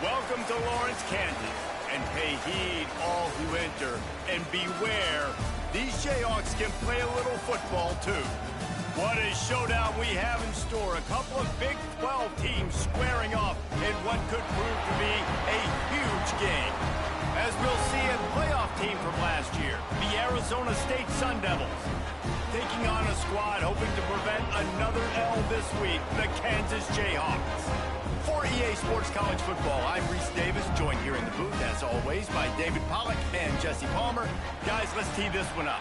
Welcome to Lawrence, Kansas, and pay heed all who enter, and beware, these Jayhawks can play a little football too. What a showdown we have in store. A couple of Big 12 teams squaring off in what could prove to be a huge game. As we'll see, a playoff team from last year, the Arizona State Sun Devils, taking on a squad hoping to prevent another L this week, the Kansas Jayhawks. For EA Sports College Football, I'm Reese Davis, joined here in the booth, as always, by David Pollack and Jesse Palmer. Guys, let's tee this one up.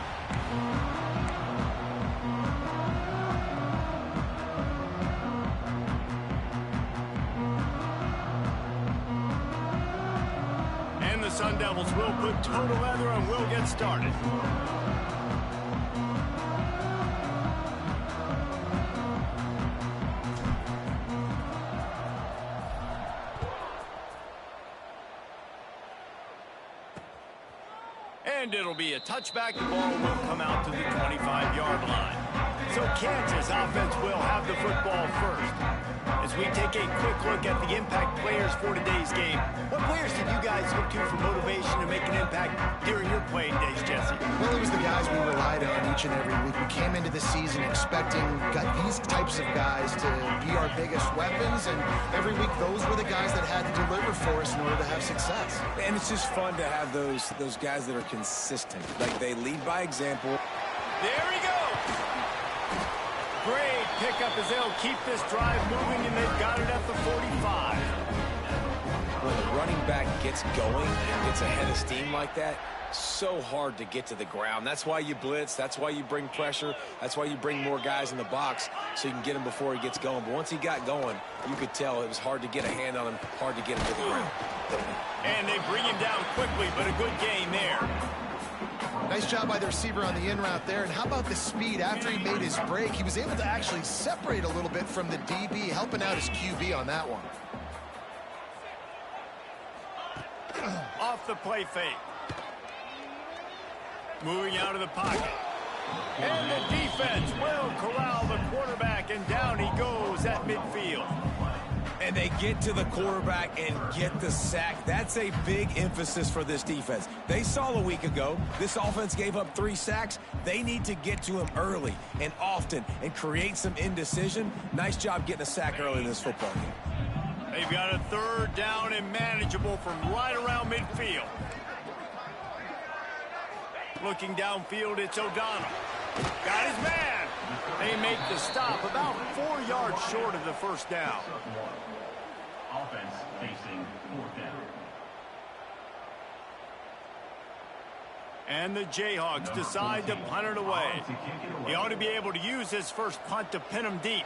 And the Sun Devils will put toe to leather and we'll get started. And it'll be a touchback. The ball will come out to the 25-yard line. So Kansas offense will have the football first. As we take a quick look at the impact players for today's game, what players did you guys look to for motivation to make an impact during your playing days, Jesse? Well, it was the guys we relied on each and every week. We came into the season expecting these types of guys to be our biggest weapons, and every week those were the guys that had to deliver for us in order to have success. And it's just fun to have those guys that are consistent. Like, they lead by example. There he goes! Great pickup as they'll keep this drive moving, and they've got it at the 45. When the running back gets going and gets ahead of steam like that, so hard to get to the ground. That's why you blitz. That's why you bring pressure. That's why you bring more guys in the box so you can get him before he gets going. But once he got going, you could tell it was hard to get a hand on him, hard to get him to the ground. And they bring him down quickly, but a good gain there. Nice job by the receiver on the in route there. And how about the speed? After he made his break, he was able to actually separate a little bit from the DB, helping out his QB on that one. Off the play fake. Moving out of the pocket. And the defense will corral the quarterback, and down he goes at midfield. And they get to the quarterback and get the sack. That's a big emphasis for this defense. They saw a week ago, this offense gave up 3 sacks. They need to get to him early and often and create some indecision. Nice job getting a sack early in this football game. They've got a third down and manageable from right around midfield. Looking downfield, it's O'Donnell. Got his man. They make the stop about 4 yards short of the first down. Offense facing 4th down. And the Jayhawks decide to punt it away. He ought to be able to use his first punt to pin him deep.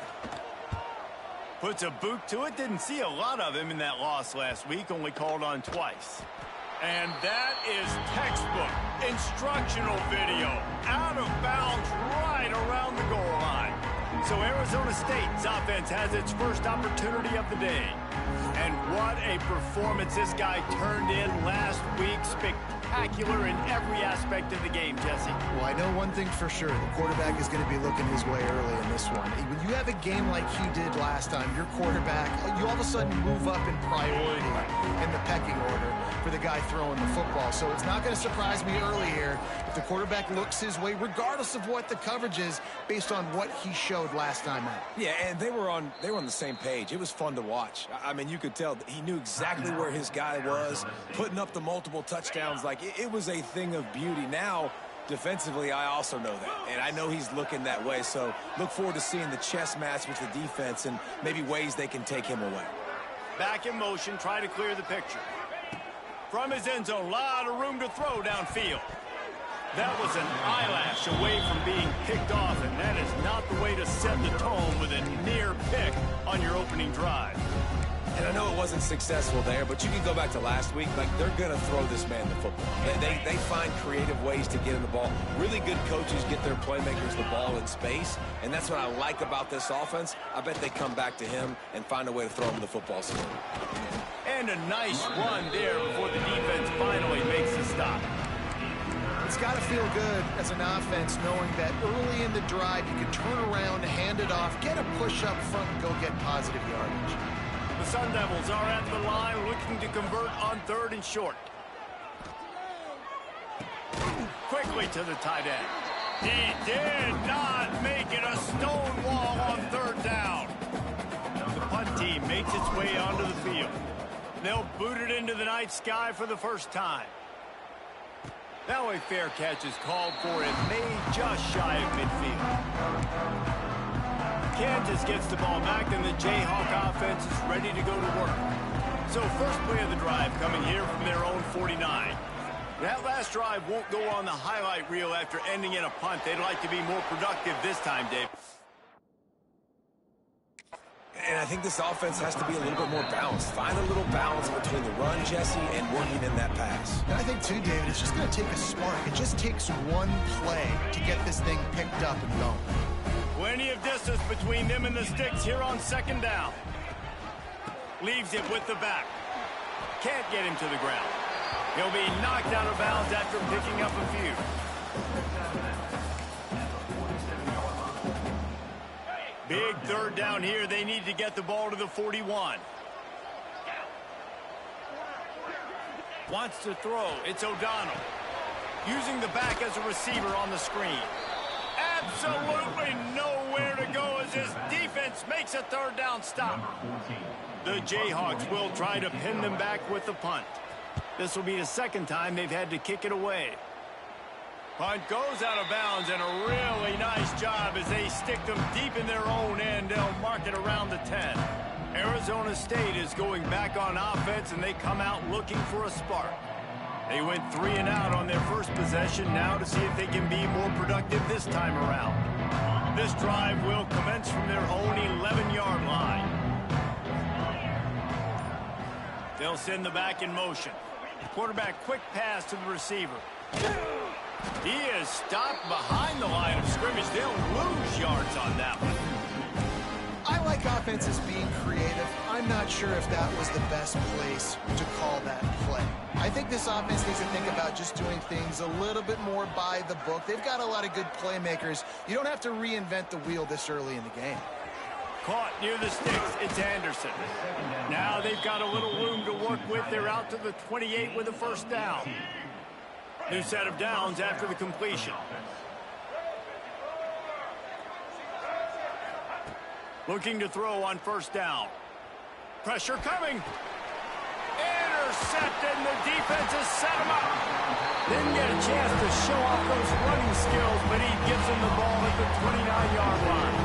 Puts a boot to it. Didn't see a lot of him in that loss last week. Only called on twice. And that is textbook instructional video. Out of bounds right around the goal line. So Arizona State's offense has its first opportunity of the day. And what a performance this guy turned in last week. Spectacular in every aspect of the game, Jesse. Well, I know one thing for sure. The quarterback is going to be looking his way early in this one. When you have a game like he did last time, your quarterback, you all of a sudden move up in priority in the pecking order for the guy throwing the football. So it's not going to surprise me early here if the quarterback looks his way, regardless of what the coverage is, based on what he showed last time out. Yeah, and they were on the same page. It was fun to watch. I mean, you could tell that he knew exactly where his guy was, putting up the multiple touchdowns. Like, it was a thing of beauty. Now, defensively, I also know that, and I know he's looking that way. So look forward to seeing the chess match with the defense and maybe ways they can take him away. Back in motion, try to clear the picture. From his end zone, a lot of room to throw downfield. That was an eyelash away from being picked off, and that is not the way to set the tone with a near pick on your opening drive. And I know it wasn't successful there, but you can go back to last week. Like, they're going to throw this man the football. They find creative ways to get him the ball. Really good coaches get their playmakers the ball in space, and that's what I like about this offense. I bet they come back to him and find a way to throw him the football soon. And a nice run there before the defense finally makes the stop. It's got to feel good as an offense knowing that early in the drive you can turn around, hand it off, get a push up front, and go get positive yardage. The Sun Devils are at the line looking to convert on 3rd and short. Quickly to the tight end. He did not make it a stone wall on 3rd down. The punt team makes its way onto the field. They'll boot it into the night sky for the first time. Now a fair catch is called for and made just shy of midfield. Kansas gets the ball back, and the Jayhawk offense is ready to go to work. So first play of the drive coming here from their own 49. That last drive won't go on the highlight reel after ending in a punt. They'd like to be more productive this time, Dave. And I think this offense has to be a little bit more balanced. Find a little balance between the run, Jesse, and working in that pass. And I think, too, David, it's just going to take a spark. It just takes one play to get this thing picked up and going. Plenty of distance between them and the sticks here on 2nd down. Leaves it with the back. Can't get him to the ground. He'll be knocked out of bounds after picking up a few. Big 3rd down here. They need to get the ball to the 41. Wants to throw. It's O'Donnell. Using the back as a receiver on the screen. Absolutely nowhere to go as his defense makes a 3rd down stop. The Jayhawks will try to pin them back with the punt. This will be the 2nd time they've had to kick it away. Punt goes out of bounds, and a really nice job as they stick them deep in their own end. They'll mark it around the 10. Arizona State is going back on offense, and they come out looking for a spark. They went 3 and out on their first possession, now to see if they can be more productive this time around. This drive will commence from their own 11-yard line. They'll send the back in motion. Quarterback quick pass to the receiver. He is stopped behind the line of scrimmage. They'll lose yards on that one. I like offenses being creative. I'm not sure if that was the best place to call that play. I think this offense needs to think about just doing things a little bit more by the book. They've got a lot of good playmakers. You don't have to reinvent the wheel this early in the game. Caught near the sticks. It's Anderson. Now they've got a little room to work with. They're out to the 28 with a 1st down. New set of downs after the completion. Looking to throw on 1st down. Pressure coming. Intercepted, and the defense has set him up. Didn't get a chance to show off those running skills, but he gives him the ball at the 29-yard line.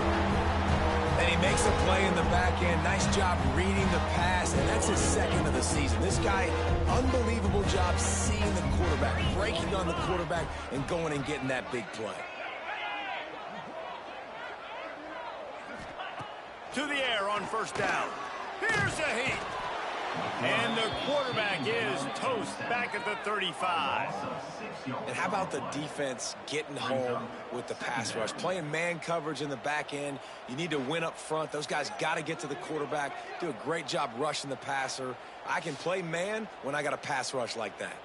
And he makes a play in the back end. Nice job reading the pass, and that's his 2nd of the season. This guy, unbelievable job seeing the quarterback, breaking on the quarterback, and going and getting that big play. To the air on 1st down. Here's a heat. And the quarterback is toast back at the 35. And how about the defense getting home with the pass rush? Playing man coverage in the back end. You need to win up front. Those guys got to get to the quarterback. Do a great job rushing the passer. I can play man when I got a pass rush like that.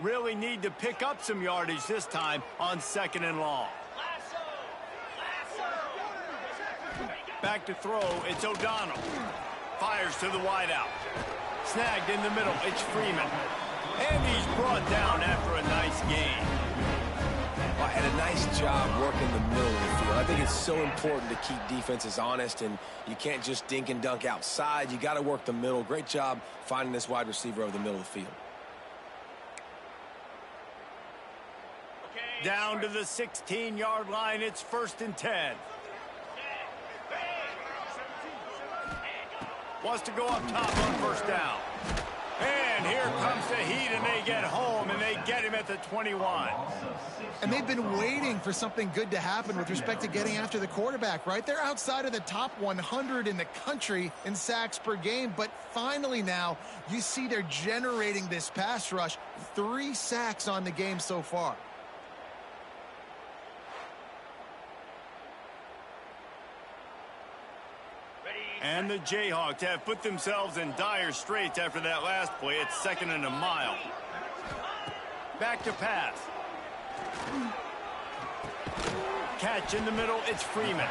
Really need to pick up some yardage this time on 2nd and long. Back to throw, it's O'Donnell. Fires to the wideout. Snagged in the middle, it's Freeman. And he's brought down after a nice gain. Well, and a nice job working the middle of the field. I think it's so important to keep defenses honest, and you can't just dink and dunk outside. You got to work the middle. Great job finding this wide receiver over the middle of the field. Down to the 16-yard line, it's 1st and 10. Wants to go up top on 1st down. And here comes the heat, and they get home, and they get him at the 21. And they've been waiting for something good to happen with respect to getting after the quarterback, right? They're outside of the top 100 in the country in sacks per game, but finally now you see they're generating this pass rush. 3 sacks on the game so far. And the Jayhawks have put themselves in dire straits after that last play. It's 2nd and a mile. Back to pass. catch in the middle. It's Freeman.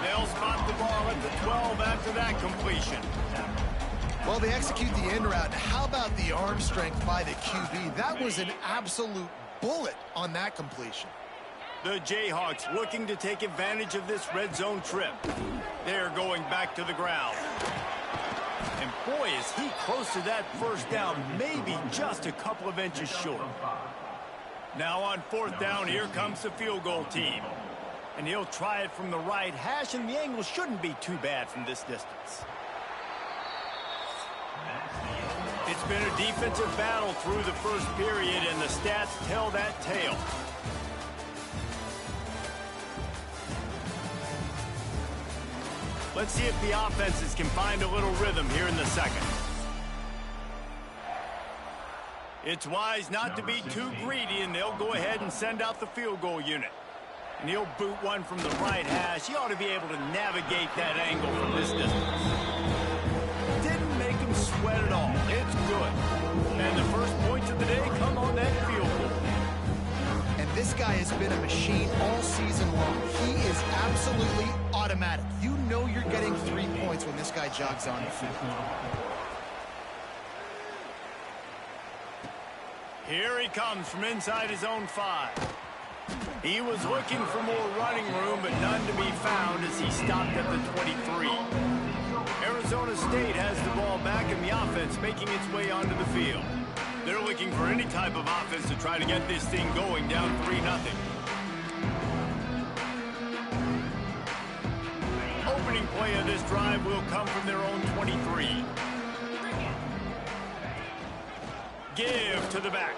They'll spot the ball at the 12 after that completion. Well, they execute the in route. How about the arm strength by the QB? That was an absolute bullet on that completion. The Jayhawks looking to take advantage of this red zone trip. They're going back to the ground. And boy, is he close to that first down, maybe just a couple of inches short. Now on 4th down, here comes the field goal team. And he'll try it from the right hash, and the angle shouldn't be too bad from this distance. It's been a defensive battle through the first period, and the stats tell that tale. Let's see if the offenses can find a little rhythm here in the second. It's wise not to be too greedy, and they'll go ahead and send out the field goal unit. And he'll boot one from the right hash. He ought to be able to navigate that angle from this distance. Didn't make him sweat at all. It's good. And the first points of the day come on that field goal. And this guy has been a machine all season long. He is absolutely automatic. You know you're getting 3 points when this guy jogs on the field. Here he comes from inside his own 5. He was looking for more running room, but none to be found as he stopped at the 23. Arizona State has the ball back in the offense, making its way onto the field. They're looking for any type of offense to try to get this thing going, down 3-0. Opening play of this drive will come from their own 23. Give to the back.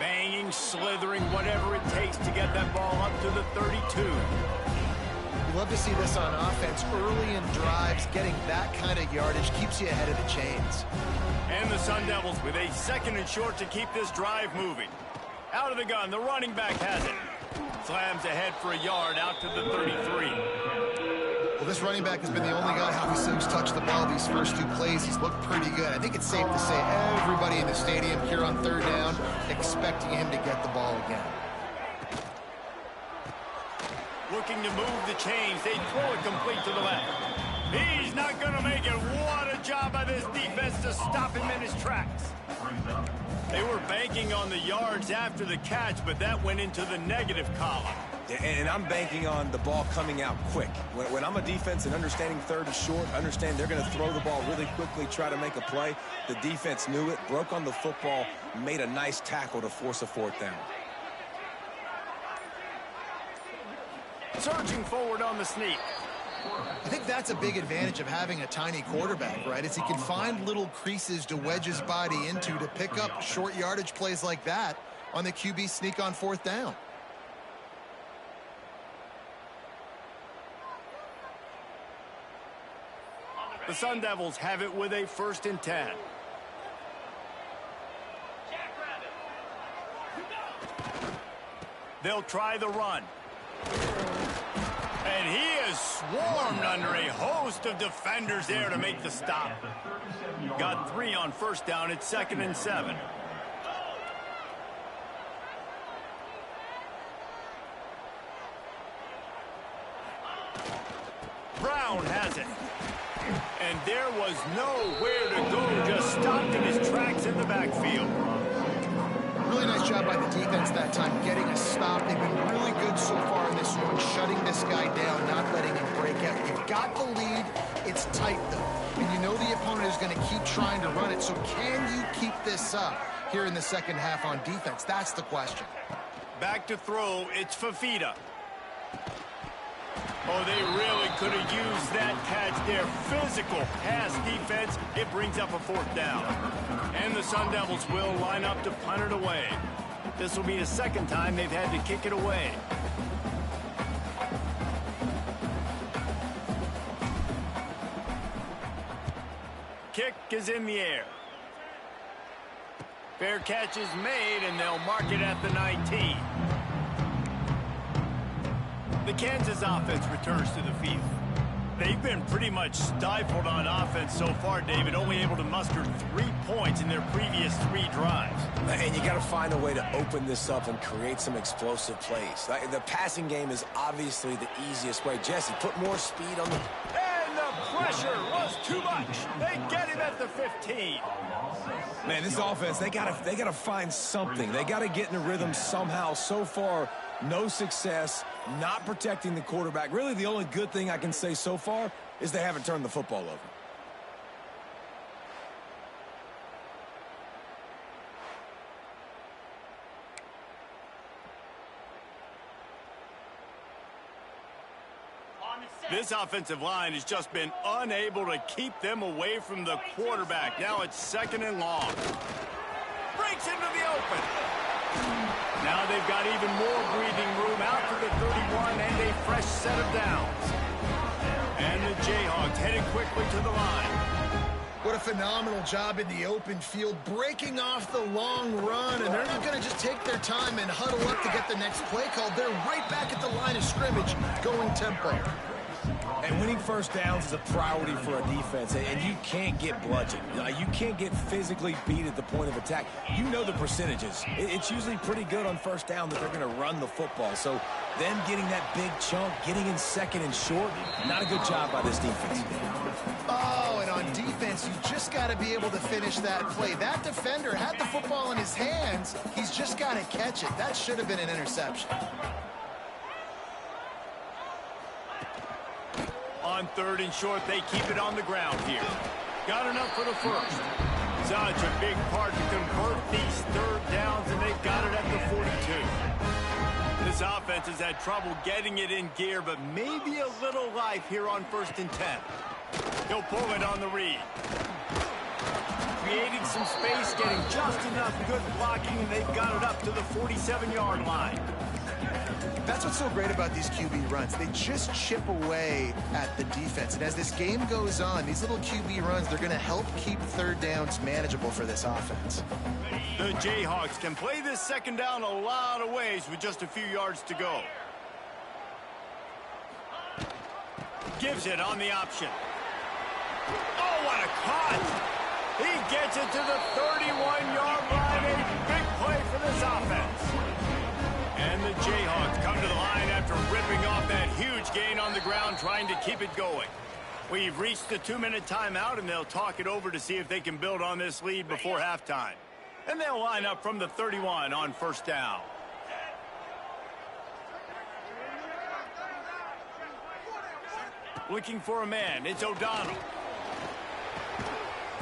Banging, slithering, whatever it takes to get that ball up to the 32. You love to see this on offense. Early in drives, getting that kind of yardage keeps you ahead of the chains. And the Sun Devils with a 2nd and short to keep this drive moving. Out of the gun, the running back has it. Slams ahead for a yard out to the 33. Well, this running back has been the only guy who's touched the ball these first 2 plays. He's looked pretty good. I think it's safe to say everybody in the stadium here on 3rd down expecting him to get the ball again. Looking to move the chains. They throw it complete to the left. He's not going to make it. What a job by this defense to stop him in his tracks. They were banking on the yards after the catch, but that went into the negative column. And I'm banking on the ball coming out quick. When I'm a defense and understanding 3rd and short, understand they're going to throw the ball really quickly, try to make a play. The defense knew it, broke on the football, made a nice tackle to force a 4th down. Surging forward on the sneak. I think that's a big advantage of having a tiny quarterback, right? Is he can find little creases to wedge his body into to pick up short yardage plays like that on the QB sneak on 4th down. The Sun Devils have it with a 1st and 10. They'll try the run. And he is swarmed under a host of defenders there to make the stop. Got 3 on 1st down. It's 2nd and 7. Brown has it. And there was nowhere to go, just stopped in his tracks in the backfield. Really nice job by the defense that time, getting a stop. They've been really good so far in this one, shutting this guy down, not letting him break out. You've got the lead. It's tight, though. And you know the opponent is going to keep trying to run it. So can you keep this up here in the second half on defense? That's the question. Back to throw. It's Fafita. Oh, they really could have used that catch there. Physical pass defense. It brings up a 4th down. And the Sun Devils will line up to punt it away. This will be the 2nd time they've had to kick it away. Kick is in the air. Fair catch is made, and they'll mark it at the 19. The Kansas offense returns to the field. They've been pretty much stifled on offense so far, David, only able to muster 3 points in their previous 3 drives. And you got to find a way to open this up and create some explosive plays. The passing game is obviously the easiest way. Jesse, put more speed on the... And the pressure was too much. They get him at the 15. Man, this offense, they gotta find something. They got to get in a rhythm somehow. So far, no success, not protecting the quarterback. Really, the only good thing I can say so far is they haven't turned the football over. This offensive line has just been unable to keep them away from the quarterback. Now it's 2nd and long. Breaks into the open. Now they've got even more breathing room out to the 31 and a fresh set of downs. And the Jayhawks headed quickly to the line. What a phenomenal job in the open field, breaking off the long run, and they're not going to just take their time and huddle up to get the next play called. They're right back at the line of scrimmage, going tempo. And winning first downs is a priority for a defense, and you can't get bludgeoned. You can't get physically beat at the point of attack. You know the percentages. It's usually pretty good on first down that they're going to run the football. So them getting that big chunk, getting in 2nd and short, not a good job by this defense. Oh, and on defense, you just got to be able to finish that play. That defender had the football in his hands. He's just got to catch it. That should have been an interception. On 3rd and short, they keep it on the ground here. Got enough for the first. Such a big part to convert these 3rd downs, and they've got it at the 42. This offense has had trouble getting it in gear, but maybe a little life here on 1st and 10. He'll pull it on the read. Creating some space, getting just enough good blocking, and they've got it up to the 47-yard line. That's what's so great about these QB runs. They just chip away at the defense. And as this game goes on, these little QB runs, they're going to help keep 3rd downs manageable for this offense. The Jayhawks can play this 2nd down a lot of ways with just a few yards to go. Gives it on the option. Oh, what a cut! He gets it to the 31-yard line. A big play for this offense. And the Jayhawks come to the line after ripping off that huge gain on the ground, trying to keep it going. We've reached the 2-minute timeout, and they'll talk it over to see if they can build on this lead before halftime. And they'll line up from the 31 on 1st down. Looking for a man, it's O'Donnell.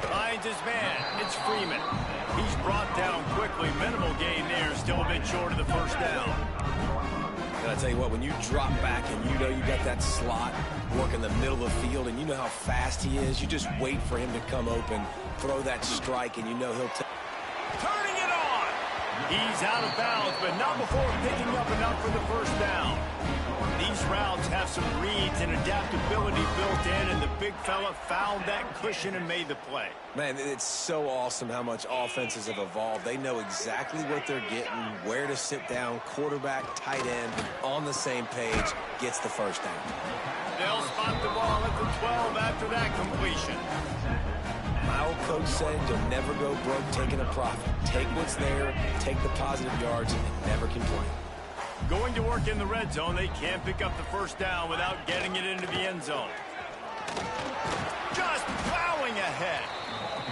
Finds his man, it's Freeman. He's brought down quickly. Minimal gain there, still a bit short of the 1st down. And I tell you what, when you drop back and you know you got that slot work in the middle of the field and you know how fast he is, you just wait for him to come open, throw that strike, and you know he'll turning it on! He's out of bounds, but not before picking up enough for the 1st down. These routes have some reads and adaptability built in, and the big fella found that cushion and made the play. Man, it's so awesome how much offenses have evolved. They know exactly what they're getting, where to sit down, quarterback, tight end, on the same page, gets the 1st down. They'll spot the ball at the 12 after that completion. My old coach said you'll never go broke taking a profit. Take what's there, take the positive yards, and never complain. Going to work in the red zone, they can't pick up the 1st down without getting it into the end zone. Just plowing ahead.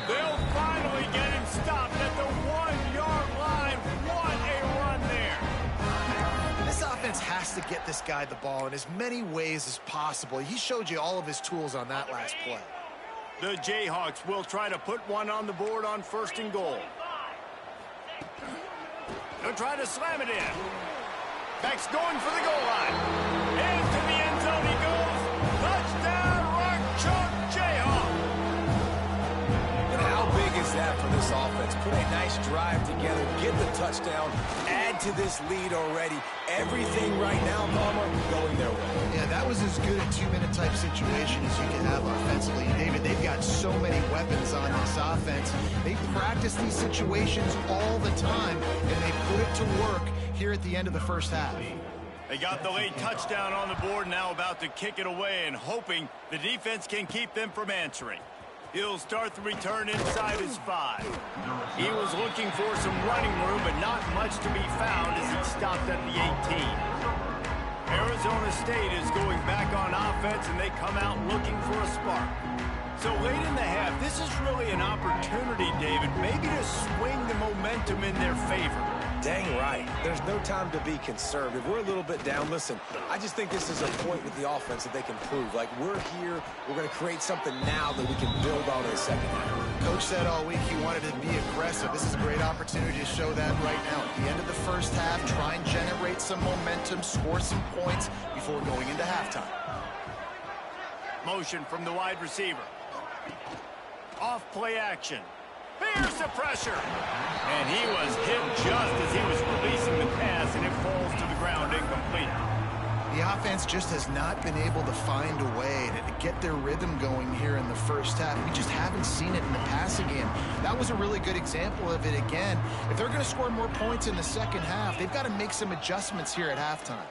They'll finally get him stopped at the 1-yard line. What a run there. This offense has to get this guy the ball in as many ways as possible. He showed you all of his tools on that last play. The Jayhawks will try to put one on the board on 1st and goal. They'll try to slam it in. Beck's going for the goal line. Into the end zone he goes. Touchdown, Rock Chalk Jayhawk. And how big is that for this offense? Put a nice drive together, get the touchdown, add to this lead already. Everything right now, Palmer, going their way. Yeah, that was as good a 2-minute type situation as you can have offensively. David, they've got so many weapons on this offense. They practice these situations all the time, and they put it to work here at the end of the 1st half. They got the late touchdown on the board, now about to kick it away and hoping the defense can keep them from answering. He'll start the return inside his 5. He was looking for some running room, but not much to be found as he stopped at the 18. Arizona State is going back on offense, and they come out looking for a spark. So late in the half, this is really an opportunity, David, maybe to swing the momentum in their favor. Dang right. There's no time to be conservative. We're a little bit down. Listen, I just think this is a point with the offense that they can prove. Like, we're here, we're going to create something now that we can build on in the second half. Coach said all week he wanted to be aggressive. This is a great opportunity to show that right now. At the end of the first half, try and generate some momentum, score some points before going into halftime. Motion from the wide receiver. Off play action. Here's the pressure. And he was hit just as he was releasing the pass, and it falls to the ground incomplete. The offense just has not been able to find a way to get their rhythm going here in the first half. We just haven't seen it in the passing game. That was a really good example of it again. If they're going to score more points in the second half, they've got to make some adjustments here at halftime.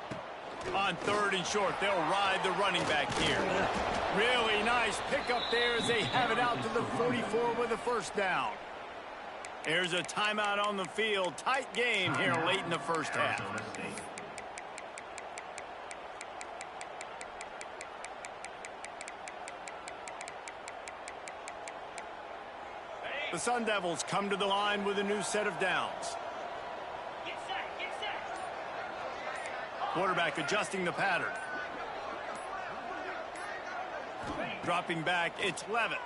On 3rd and short, they'll ride the running back here. Really nice pickup there as they have it out to the 44 with a first down. There's a timeout on the field. Tight game here late in the first half. The Sun Devils come to the line with a new set of downs. Quarterback adjusting the pattern. Dropping back, it's Levitt.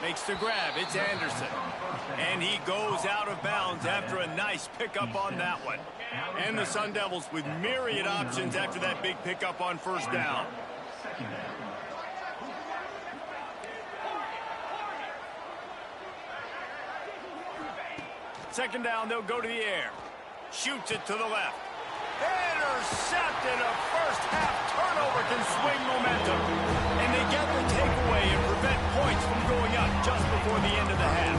Makes the grab, it's Anderson. And he goes out of bounds after a nice pickup on that one. And the Sun Devils with myriad options after that big pickup on first down. Second down, they'll go to the air. Shoots it to the left. Intercepted. A first-half turnover can swing momentum. And they get the takeaway and prevent points from going up just before the end of the half.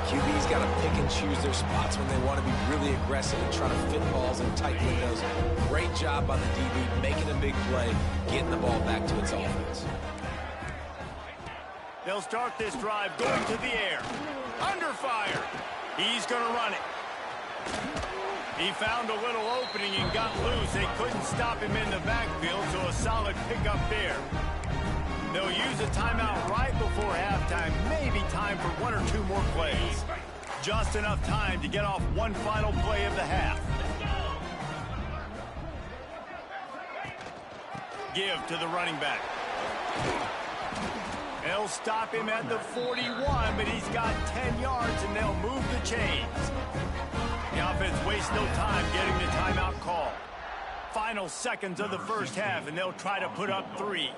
QB's got to pick and choose their spots when they want to be really aggressive and try to fit balls in tight windows. Great job by the DB, making a big play, getting the ball back to its offense. They'll start this drive going to the air. Under fire. He's going to run it. He found a little opening and got loose. They couldn't stop him in the backfield, so a solid pickup there. They'll use a timeout right before halftime. Maybe time for 1 or 2 more plays. Just enough time to get off one final play of the half. Give to the running back. They'll stop him at the 41, but he's got 10 yards, and they'll move the chains. The offense wastes no time getting the timeout call. Final seconds of the first half, and they'll try to put up 3.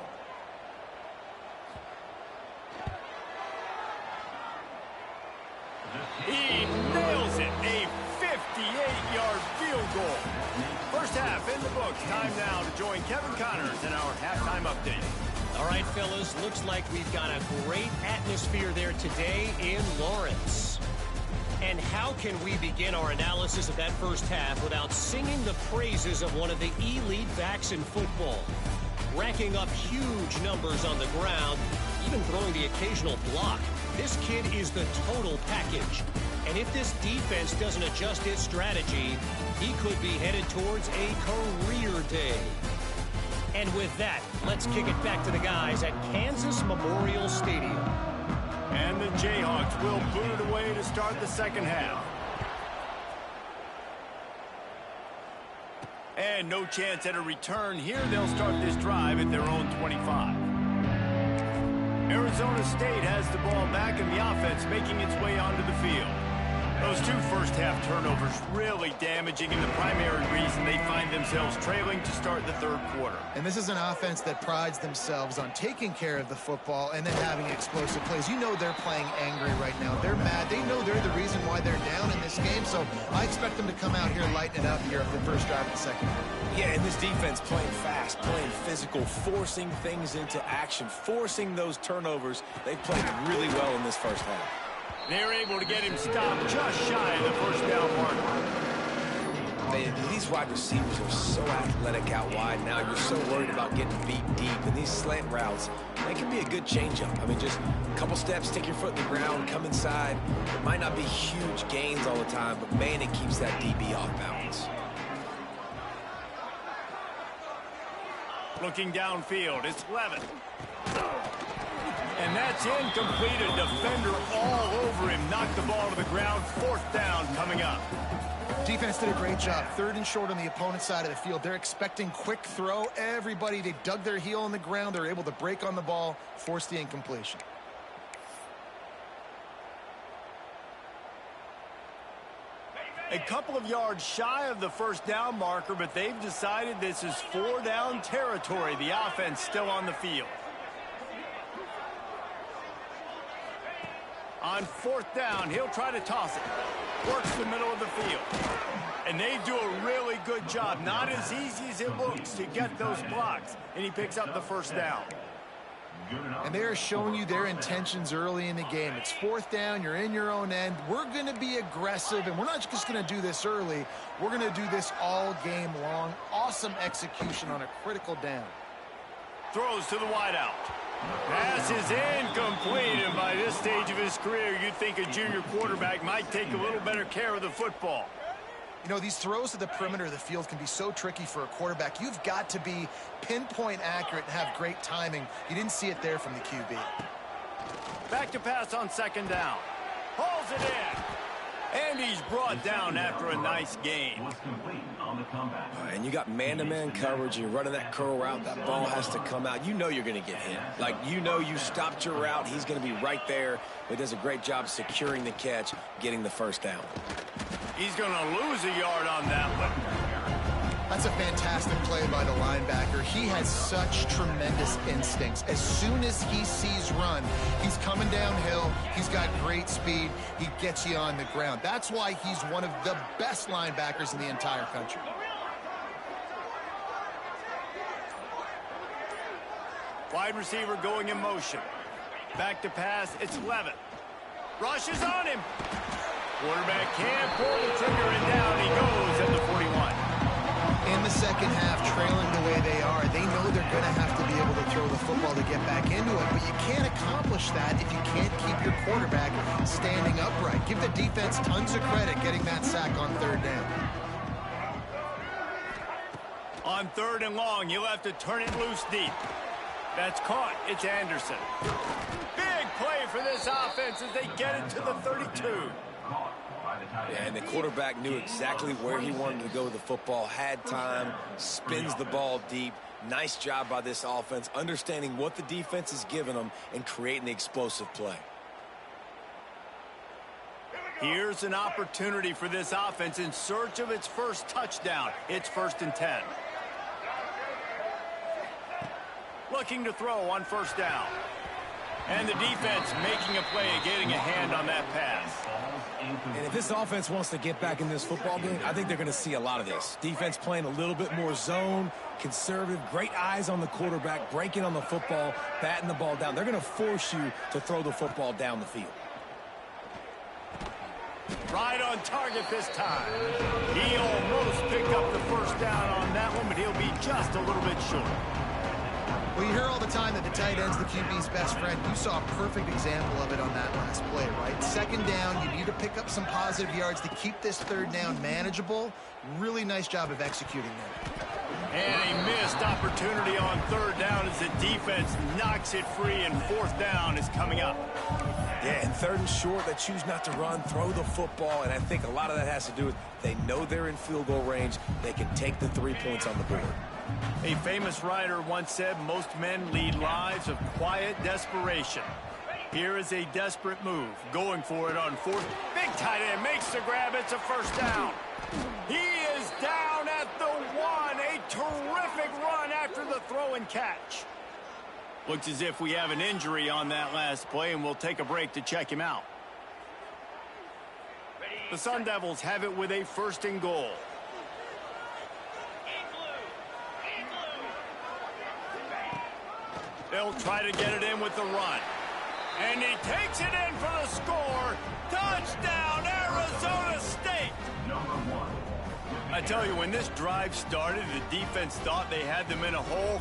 He nails it. A 58-yard field goal. First half in the books. Time now to join Kevin Connors in our halftime update. All right, fellas, looks like we've got a great atmosphere there today in Lawrence. And how can we begin our analysis of that first half without singing the praises of one of the elite backs in football? Racking up huge numbers on the ground, even throwing the occasional block. This kid is the total package. And if this defense doesn't adjust its strategy, he could be headed towards a career day. And with that, let's kick it back to the guys at Kansas Memorial Stadium. And the Jayhawks will boot it away to start the second half. And no chance at a return here. They'll start this drive at their own 25. Arizona State has the ball back and the offense making its way onto the field. Those 2 first-half turnovers really damaging, and the primary reason they find themselves trailing to start the third quarter. And this is an offense that prides themselves on taking care of the football and then having explosive plays. You know they're playing angry right now. They're mad. They know they're the reason why they're down in this game, so I expect them to come out here and lighten it up here at the first drive of the second. Yeah, and this defense playing fast, playing physical, forcing things into action, forcing those turnovers. They played really well in this first half. They're able to get him stopped just shy of the first down marker. These wide receivers are so athletic out wide now. You're so worried about getting beat deep. And these slant routes, they can be a good changeup. I mean, just a couple steps, stick your foot in the ground, come inside. It might not be huge gains all the time, but, man, it keeps that DB off balance. Looking downfield, it's Levitt. And that's incomplete. A defender all over him. Knocked the ball to the ground. 4th down coming up. Defense did a great job. 3rd and short on the opponent's side of the field. They're expecting quick throw. Everybody, they dug their heel on the ground. They're able to break on the ball, force the incompletion. A couple of yards shy of the 1st down marker, but they've decided this is 4 down territory. The offense still on the field. On 4th down, he'll try to toss it. Works the middle of the field. And they do a really good job. Not as easy as it looks to get those blocks. And he picks up the 1st down. And they are showing you their intentions early in the game. It's 4th down. You're in your own end. We're going to be aggressive, and we're not just going to do this early. We're going to do this all game long. Awesome execution on a critical down. Throws to the wideout. Pass is incomplete, and by this stage of his career, you'd think a junior quarterback might take a little better care of the football. You know, these throws to the perimeter of the field can be so tricky for a quarterback. You've got to be pinpoint accurate and have great timing. You didn't see it there from the QB. Back to pass on 2nd down. Hauls it in. And he's brought down after a nice gain. And you got man-to-man coverage, and you're running that curl route. That ball has to come out. You know you're going to get hit. Like, you know you stopped your route. He's going to be right there. He does a great job securing the catch, getting the 1st down. He's going to lose a yard on that one. That's a fantastic play by the linebacker. He has such tremendous instincts. As soon as he sees run, he's coming downhill. He's got great speed. He gets you on the ground. That's why he's one of the best linebackers in the entire country. Wide receiver going in motion. Back to pass, it's Levitt. Rushes on him. Quarterback can't pull the trigger, and down he goes at the 41. In the second half, trailing the way they are, they know they're going to have to be able to throw the football to get back into it, but you can't accomplish that if you can't keep your quarterback standing upright. Give the defense tons of credit getting that sack on 3rd down. On 3rd and long, you'll have to turn it loose deep. That's caught. It's Anderson. Big play for this offense as they get it to the 32. And the quarterback knew exactly where he wanted to go with the football, had time, spins the ball deep. Nice job by this offense, understanding what the defense is giving them and creating the explosive play. Here's an opportunity for this offense in search of its 1st touchdown. It's 1st and 10. Looking to throw on 1st down. And the defense making a play, getting a hand on that pass. And if this offense wants to get back in this football game, I think they're going to see a lot of this. Defense playing a little bit more zone, conservative, great eyes on the quarterback, breaking on the football, batting the ball down. They're going to force you to throw the football down the field. Right on target this time. He almost picked up the 1st down on that one, but he'll be just a little bit short. Well, you hear all the time that the tight end's the QB's best friend. You saw a perfect example of it on that last play, right? 2nd down, you need to pick up some positive yards to keep this 3rd down manageable. Really nice job of executing that. And a missed opportunity on 3rd down as the defense knocks it free, and 4th down is coming up. Yeah, and 3rd and short, they choose not to run, throw the football, and I think a lot of that has to do with they know they're in field goal range. They can take the 3 points on the board. A famous writer once said, most men lead lives of quiet desperation. Here is a desperate move, going for it on 4th. Big tight end makes the grab. It's a 1st down. He is down at the 1. A terrific run after the throw and catch. Looks as if we have an injury on that last play, and we'll take a break to check him out. The Sun Devils have it with a 1st and goal. They'll try to get it in with the run. And he takes it in for the score. Touchdown, Arizona State. I tell you, when this drive started, the defense thought they had them in a hole.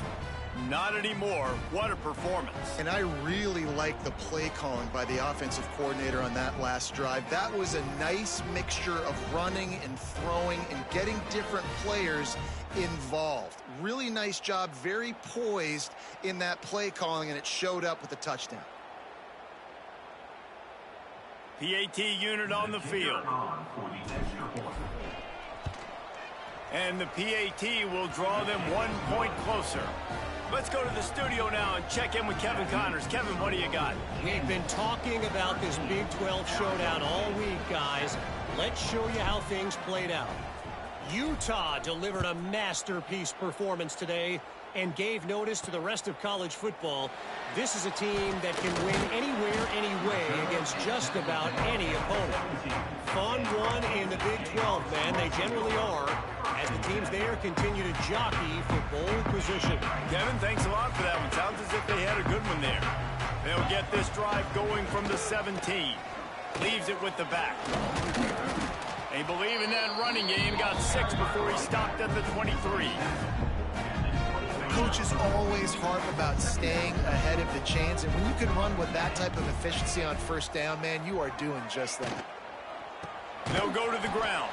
Not anymore. What a performance. And I really like the play calling by the offensive coordinator on that last drive. That was a nice mixture of running and throwing and getting different players involved. Really nice job, very poised in that play calling, and it showed up with a touchdown. PAT unit on the field. And the PAT will draw them 1 point closer. Let's go to the studio now and check in with Kevin Connors. Kevin, what do you got? We've been talking about this Big 12 showdown all week, guys. Let's show you how things played out. Utah delivered a masterpiece performance today and gave notice to the rest of college football. This is a team that can win anywhere, anyway against just about any opponent. Fun one in the Big 12, man. They generally are, as the teams there continue to jockey for pole position. Kevin, thanks a lot for that one. Sounds as if they had a good one there. They'll get this drive going from the 17. Leaves it with the back. They believe in that running game. Got 6 before he stopped at the 23. Coaches always harp about staying ahead of the chains, and when you can run with that type of efficiency on first down, man, you are doing just that. They'll go to the ground.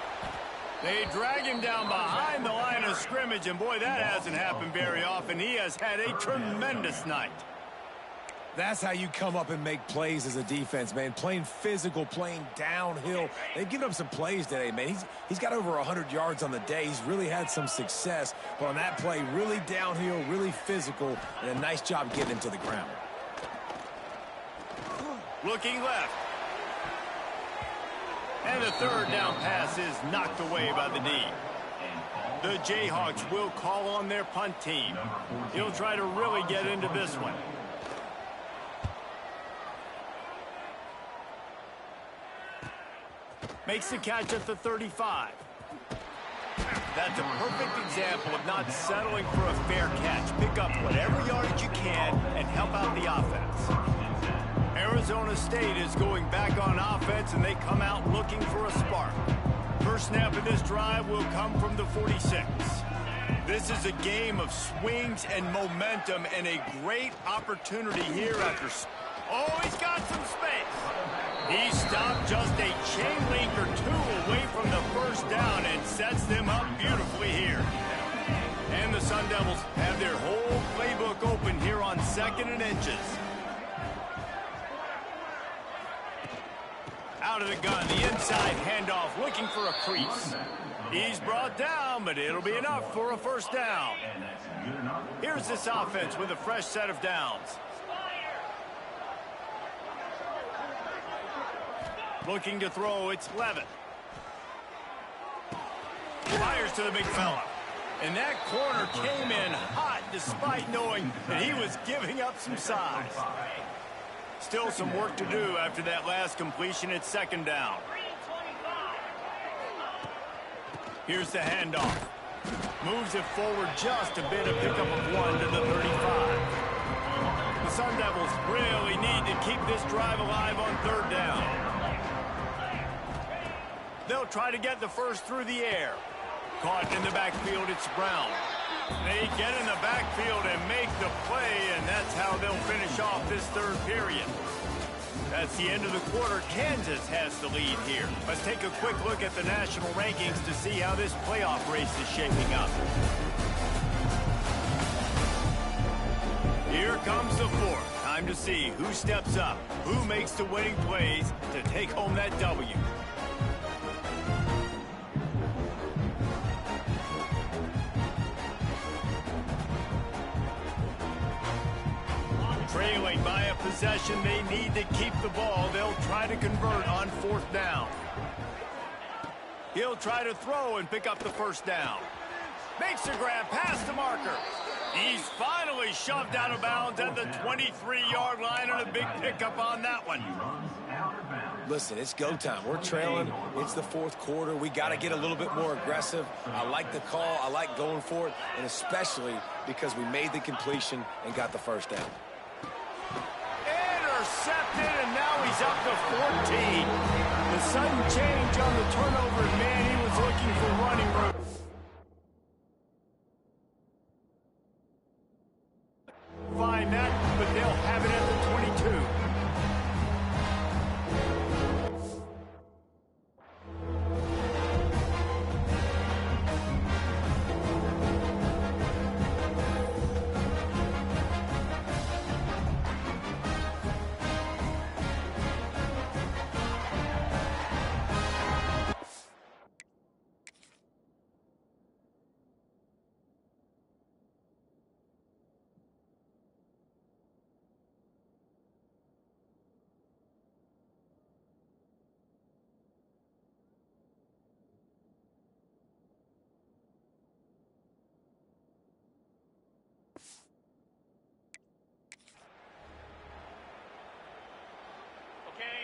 They drag him down behind the line of scrimmage, and boy, that hasn't happened very often. He has had a tremendous night. That's how you come up and make plays as a defense, man. Playing physical, playing downhill. They've given up some plays today, man. He's got over 100 yards on the day. He's really had some success. But on that play, really downhill, really physical, and a nice job getting him to the ground. Looking left. And the third down pass is knocked away by the knee. The Jayhawks will call on their punt team. He'll try to really get into this one. Makes the catch at the 35. That's a perfect example of not settling for a fair catch. Pick up whatever yardage you can and help out the offense. Arizona State is going back on offense, and they come out looking for a spark. First snap of this drive will come from the 46. This is a game of swings and momentum, and a great opportunity here after... Oh, he's got some space. He stopped just a chain link or two away from the first down and sets them up beautifully here. And the Sun Devils have their whole playbook open here on 2nd and inches. Out of the gun, the inside handoff, looking for a crease. He's brought down, but it'll be enough for a first down. Here's this offense with a fresh set of downs. Looking to throw, it's Levitt. Fires to the big fella. And that corner came in hot despite knowing that he was giving up some size. Still some work to do after that last completion at 2nd down. Here's the handoff. Moves it forward just a bit, a pickup of 1 to the 35. The Sun Devils really need to keep this drive alive on 3rd down. They'll try to get the first through the air. Caught in the backfield, it's Brown. They get in the backfield and make the play, and that's how they'll finish off this 3rd period. That's the end of the quarter. Kansas has the lead here. Let's take a quick look at the national rankings to see how this playoff race is shaping up. Here comes the 4th. Time to see who steps up, who makes the winning plays to take home that W. Trailing by a possession, they need to keep the ball. They'll try to convert on 4th down. He'll try to throw and pick up the first down. Makes a grab past the marker. He's finally shoved out of bounds at the 23-yard line, and a big pickup on that one. Listen, it's go time. We're trailing. It's the 4th quarter. We got to get a little bit more aggressive. I like the call. I like going for it, and especially because we made the completion and got the first down. Intercepted, and now he's up to 14. The sudden change on the turnover, man, he was looking for running room.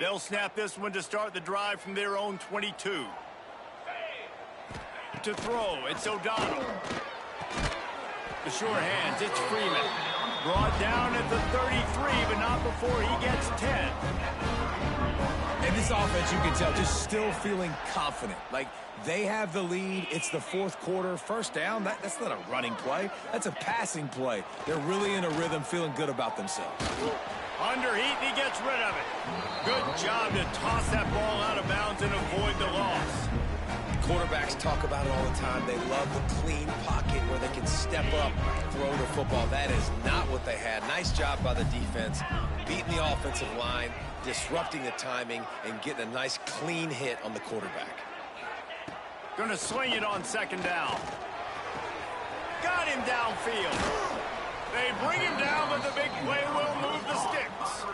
They'll snap this one to start the drive from their own 22. To throw, it's O'Donnell. The sure hands, it's Freeman. Brought down at the 33, but not before he gets 10. And this offense, you can tell, just still feeling confident. Like, they have the lead. It's the fourth quarter. First down, that's not a running play. That's a passing play. They're really in a rhythm, feeling good about themselves. Under heat, and he gets rid of it. Good job to toss that ball out of bounds and avoid the loss. Quarterbacks talk about it all the time. They love the clean pocket where they can step up, throw the football. That is not what they had. Nice job by the defense, beating the offensive line, disrupting the timing, and getting a nice clean hit on the quarterback. Gonna swing it on second down. Got him downfield. They bring him down, but the big play will move the sticks.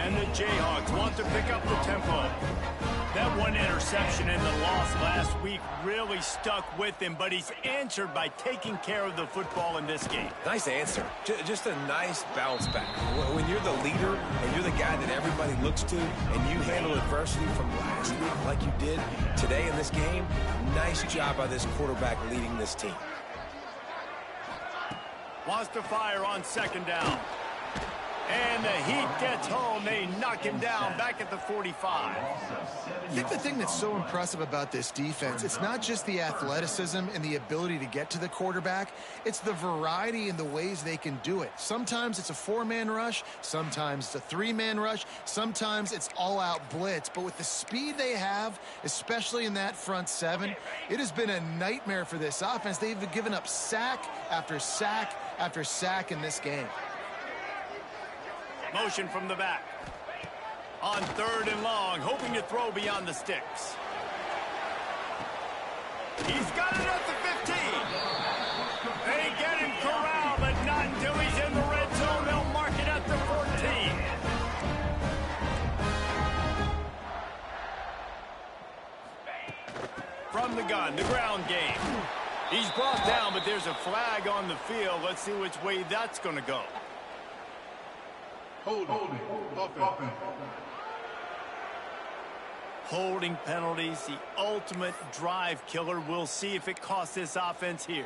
And the Jayhawks want to pick up the tempo. That one interception in the loss last week really stuck with him, but he's answered by taking care of the football in this game. Nice answer. Just a nice bounce back. When you're the leader and you're the guy that everybody looks to and you handle adversity from last week like you did today in this game, nice job by this quarterback leading this team. Wants to fire on second down. And the Heat gets home. They knock him down back at the 45. I think the thing that's so impressive about this defense, it's not just the athleticism and the ability to get to the quarterback. It's the variety in the ways they can do it. Sometimes it's a four-man rush. Sometimes it's a three-man rush. Sometimes it's all-out blitz. But with the speed they have, especially in that front seven, it has been a nightmare for this offense. They've given up sack after sack after sack in this game. Motion from the back. On third and long, hoping to throw beyond the sticks. He's got it at the 15. They get him corralled, but not until he's in the red zone. They'll mark it at the 14. From the gun, the ground game. He's brought down, but there's a flag on the field. Let's see which way that's going to go. Holding penalties, the ultimate drive killer. We'll see if it costs this offense here.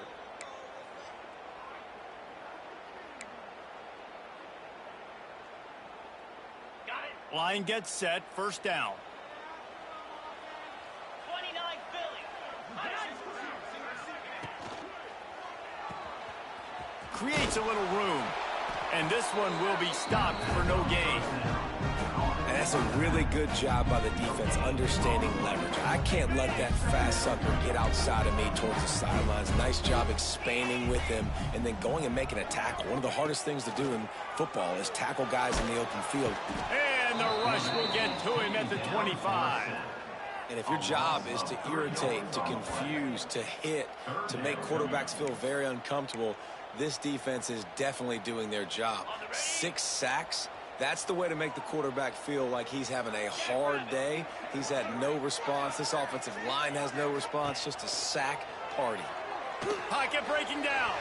Line gets set, first down. 29 Philly. Creates a little room. And this one will be stopped for no gain. And that's a really good job by the defense understanding leverage. I can't let that fast sucker get outside of me towards the sidelines. Nice job expanding with him and then going and making a tackle. One of the hardest things to do in football is tackle guys in the open field. And the rush will get to him at the 25. And if your job is to irritate, to confuse, to hit, to make quarterbacks feel very uncomfortable, this defense is definitely doing their job. 6 sacks, that's the way to make the quarterback feel like he's having a hard day. He's had no response. This offensive line has no response, just a sack party. Pocket breaking down.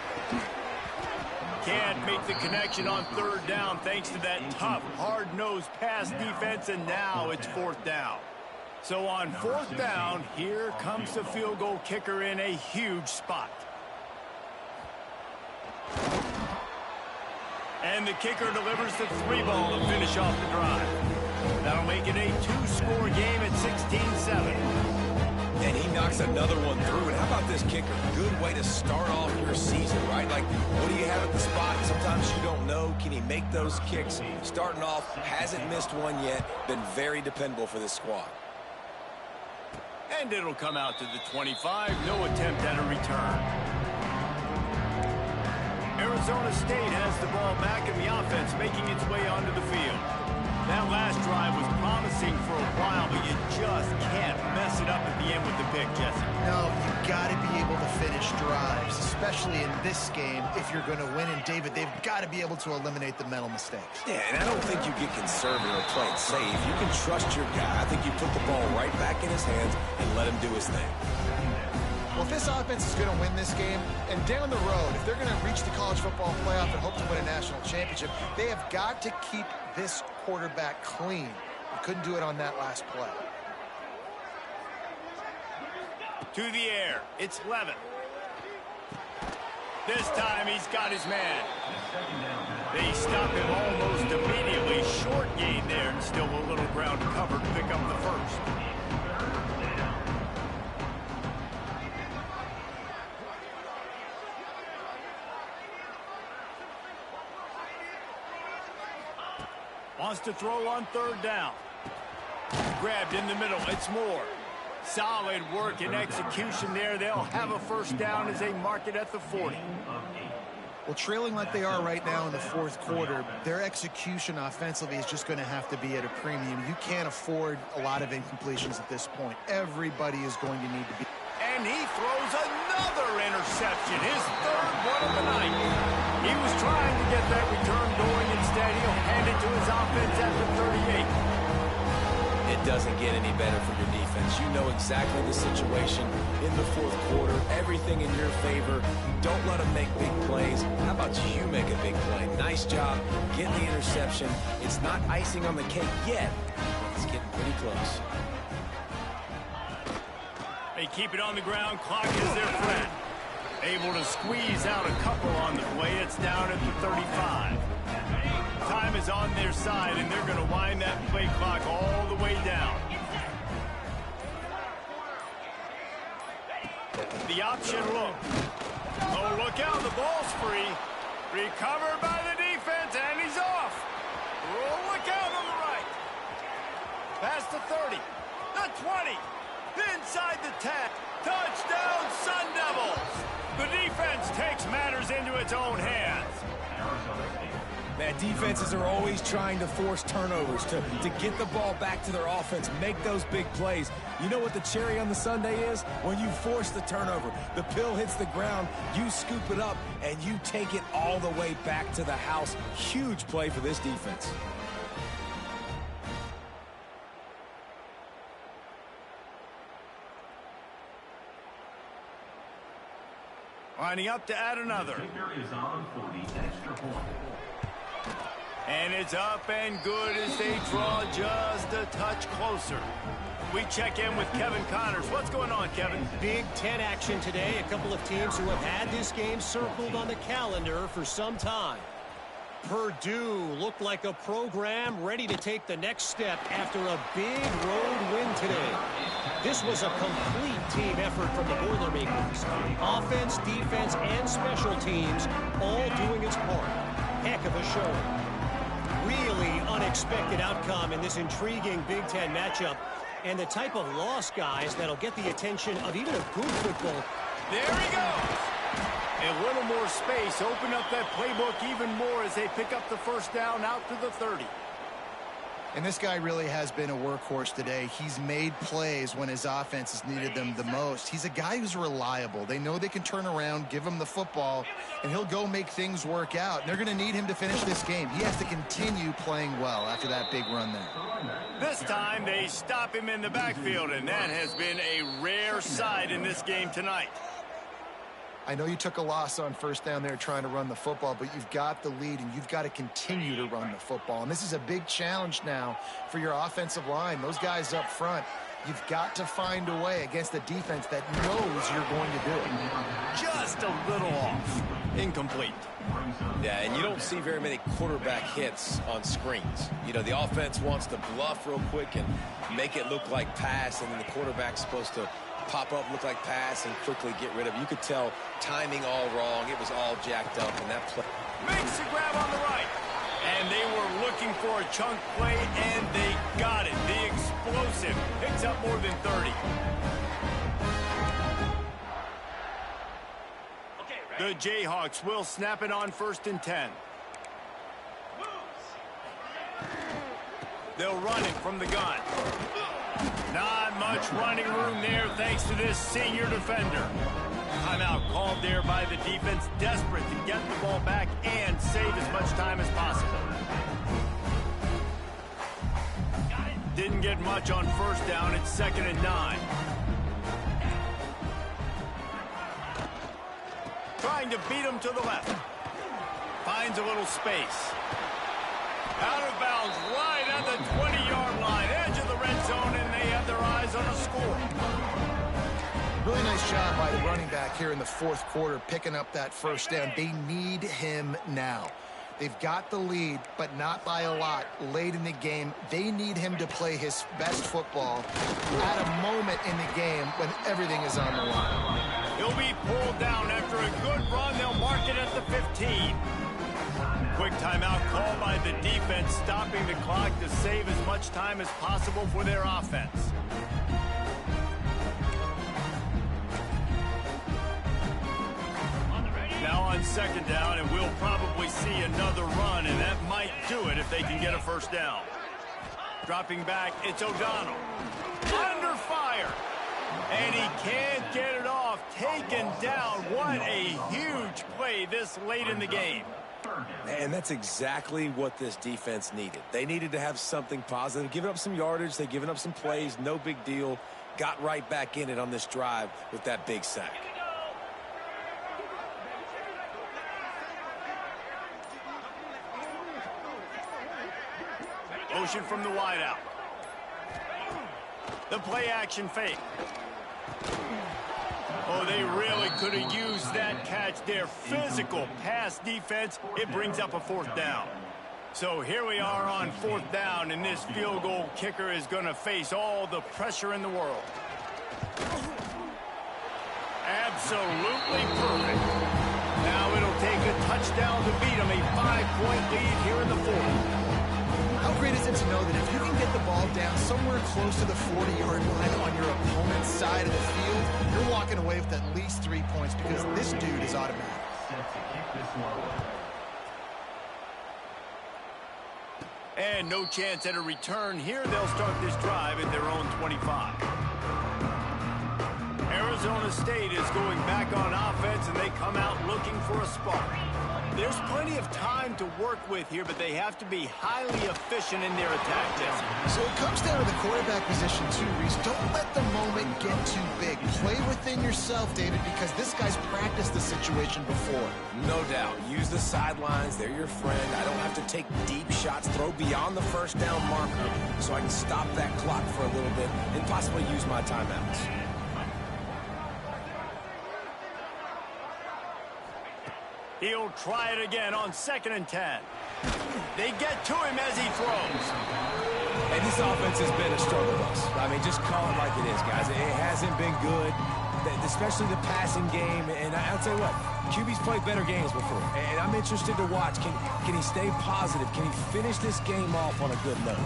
Can't make the connection on third down thanks to that tough, hard-nosed pass defense, and now it's fourth down. So on fourth down, here comes the field goal kicker in a huge spot. And the kicker delivers the 3-ball to finish off the drive. That'll make it a 2-score game at 16-7. And he knocks another one through. And how about this kicker? Good way to start off your season, right? Like, what do you have at the spot? Sometimes you don't know. Can he make those kicks? Starting off, hasn't missed one yet. Been very dependable for this squad. And it'll come out to the 25. No attempt at a return. Arizona State has the ball back in the offense, making its way onto the field. That last drive was promising for a while, but you just can't mess it up at the end with the pick, Jesse. No, you got to be able to finish drives, especially in this game if you're going to win. And, David, they've got to be able to eliminate the mental mistakes. Yeah, and I don't think you get conservative or play it safe. You can trust your guy. I think you put the ball right back in his hands and let him do his thing. Well, if this offense is going to win this game, and down the road, if they're going to reach the college football playoff and hope to win a national championship, they have got to keep this quarterback clean. He couldn't do it on that last play. To the air. It's Levin. This time he's got his man. They stop him almost immediately. Short gain there, and still a little ground covered to pick up the first. Wants to throw on third down. Grabbed in the middle. It's Moore. Solid work and execution there. They'll have a first down as they mark it at the 40. Well, trailing like they are right now in the fourth quarter, their execution offensively is just going to have to be at a premium. You can't afford a lot of incompletions at this point. Everybody is going to need to be. And he throws another interception, his third one of the night. He was trying to get that return going. Instead, he'll hand it to his offense at the 38. It doesn't get any better for your defense. You know exactly the situation in the fourth quarter. Everything in your favor. Don't let them make big plays. How about you make a big play? Nice job getting the interception. It's not icing on the cake yet. It's getting pretty close. They keep it on the ground. Clock is their friend. Able to squeeze out a couple on the play. It's down at the 35. Time is on their side, and they're going to wind that play clock all the way down. The option look. Oh, look out. The ball's free. Recovered by the defense, and he's off. Oh, look out on the right. Past the 30. The 20. Inside the 10. Touchdown, Sun Devils. The defense takes matters into its own hands. Man, defenses are always trying to force turnovers to get the ball back to their offense, make those big plays. You know what the cherry on the sundae is? When you force the turnover, the pill hits the ground, you scoop it up, and you take it all the way back to the house. Huge play for this defense. Lining up to add another. Is on for the extra point. And it's up and good as they draw just a touch closer. We check in with Kevin Connors. What's going on, Kevin? Big Ten action today. A couple of teams who have had this game circled on the calendar for some time. Purdue looked like a program ready to take the next step after a big road win today. This was a complete team effort from the Boilermakers. Offense, defense, and special teams all doing its part. Heck of a showing. Really unexpected outcome in this intriguing Big Ten matchup, and the type of loss, guys, that'll get the attention of even a good football. There he goes. A little more space. Open up that playbook even more as they pick up the first down out to the 30. And this guy really has been a workhorse today. He's made plays when his offense has needed them the most. He's a guy who's reliable. They know they can turn around, give him the football, and he'll go make things work out. And they're going to need him to finish this game. He has to continue playing well after that big run there. This time they stop him in the backfield, and that has been a rare sight in this game tonight. I know you took a loss on first down there trying to run the football, but you've got the lead, and you've got to continue to run the football. And this is a big challenge now for your offensive line. Those guys up front, you've got to find a way against a defense that knows you're going to do it. Just a little off. Incomplete. Yeah, and you don't see very many quarterback hits on screens. You know, the offense wants to bluff real quick and make it look like pass, and then the quarterback's supposed to pop up, look like pass, and quickly get rid of it. You could tell timing all wrong. It was all jacked up, and that play makes the grab on the right. And they were looking for a chunk play, and they got it. The explosive picks up more than 30. The Jayhawks will snap it on 1st and 10. They'll run it from the gun. Not much running room there thanks to this senior defender. Timeout called there by the defense, desperate to get the ball back and save as much time as possible. Didn't get much on first down. It's 2nd and 9. Trying to beat him to the left. Finds a little space. Out of bounds right at the 20-yard line. the running back here in the fourth quarter, picking up that first down. They need him now. They've got the lead, but not by a lot late in the game. They need him to play his best football at a moment in the game when everything is on the line. He'll be pulled down after a good run. They'll mark it at the 15. Quick timeout call by the defense, stopping the clock to save as much time as possible for their offense. Now on second down, and we'll probably see another run, and that might do it if they can get a first down. Dropping back, it's O'Donnell. Under fire. And he can't get it off. Taken down. What a huge play this late in the game. And that's exactly what this defense needed. They needed to have something positive. Giving up some yardage, they've given up some plays, no big deal. Got right back in it on this drive with that big sack. Motion from the wideout. The play action fake. Oh, they really could have used that catch. Their physical pass defense, it brings up a fourth down. So here we are on fourth down, and this field goal kicker is going to face all the pressure in the world. Absolutely perfect. Now it'll take a touchdown to beat them. A 5-point lead here in the fourth. How great is it to know that if you can get the ball down somewhere close to the 40-yard line on your opponent's side of the field, you're walking away with at least 3 points because this dude is automatic. And no chance at a return here. They'll start this drive at their own 25. Arizona State is going back on offense, and they come out looking for a spark. There's plenty of time to work with here, but they have to be highly efficient in their attack. So it comes down to the quarterback position too, Reese. Don't let the moment get too big. Play within yourself, David, because this guy's practiced the situation before. No doubt. Use the sidelines. They're your friend. I don't have to take deep shots, throw beyond the first down marker so I can stop that clock for a little bit and possibly use my timeouts. He'll try it again on 2nd and 10. They get to him as he throws. And this offense has been a struggle bus. I mean, just call it like it is, guys. It hasn't been good, especially the passing game. And I'll tell you what, QB's played better games before. And I'm interested to watch. Can he stay positive? Can he finish this game off on a good note?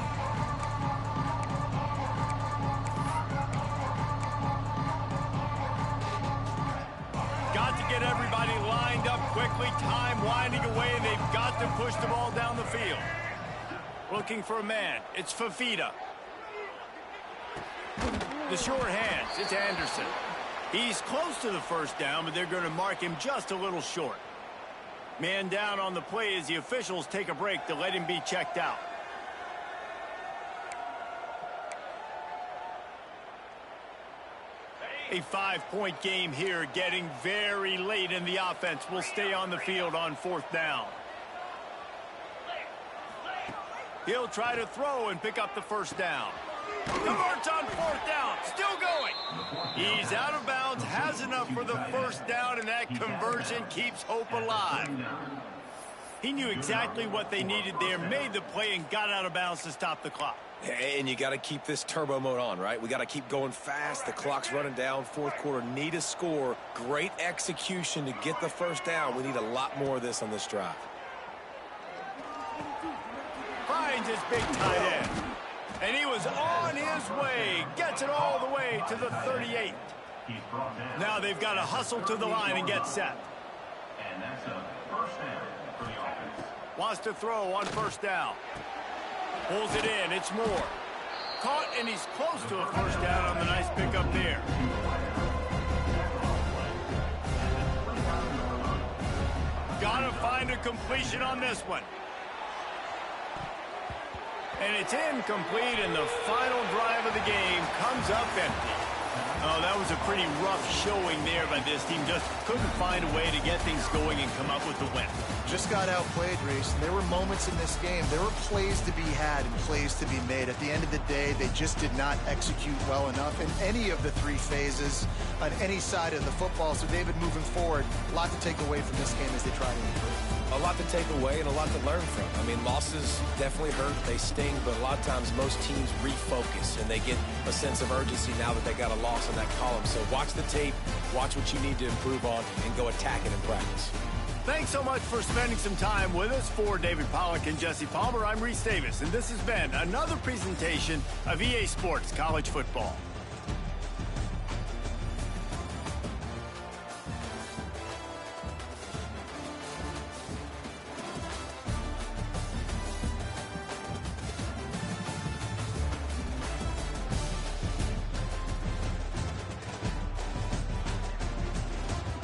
Got to get everybody lined up quickly. Time winding away. They've got to push the ball down the field. Looking for a man. It's Fafita. The short hands. It's Anderson. He's close to the first down, but they're going to mark him just a little short. Man down on the play as the officials take a break to let him be checked out. A 5-point game here, getting very late in the offense. Will stay on the field on 4th down. He'll try to throw and pick up the first down. Converts on 4th down, still going. He's out of bounds, has enough for the first down, and that conversion keeps hope alive. He knew exactly what they needed there, made the play, and got out of bounds to stop the clock. And you got to keep this turbo mode on, right? We got to keep going fast. The clock's running down. 4th quarter, need a score. Great execution to get the first down. We need a lot more of this on this drive. Finds his big tight end. And he was on his way. Gets it all the way to the 38. Now they've got to hustle to the line and get set. And that's a first down for the offense. Wants to throw on 1st down. Pulls it in. It's Moore. Caught, and he's close to a first down on the nice pickup there. Got to find a completion on this one. And it's incomplete, and the final drive of the game comes up empty. Oh, that was a pretty rough showing there by this team. Just couldn't find a way to get things going and come up with the win. Just got outplayed, Reese. There were moments in this game. There were plays to be had and plays to be made. At the end of the day, they just did not execute well enough in any of the three phases on any side of the football. So, David, moving forward, a lot to take away from this game as they try to improve. A lot to take away and a lot to learn from. I mean, losses definitely hurt. They sting, but a lot of times most teams refocus and they get a sense of urgency now that they got a loss in that column. So watch the tape, watch what you need to improve on, and go attack it in practice. Thanks so much for spending some time with us. For David Pollack and Jesse Palmer, I'm Reese Davis, and this has been another presentation of EA Sports College Football.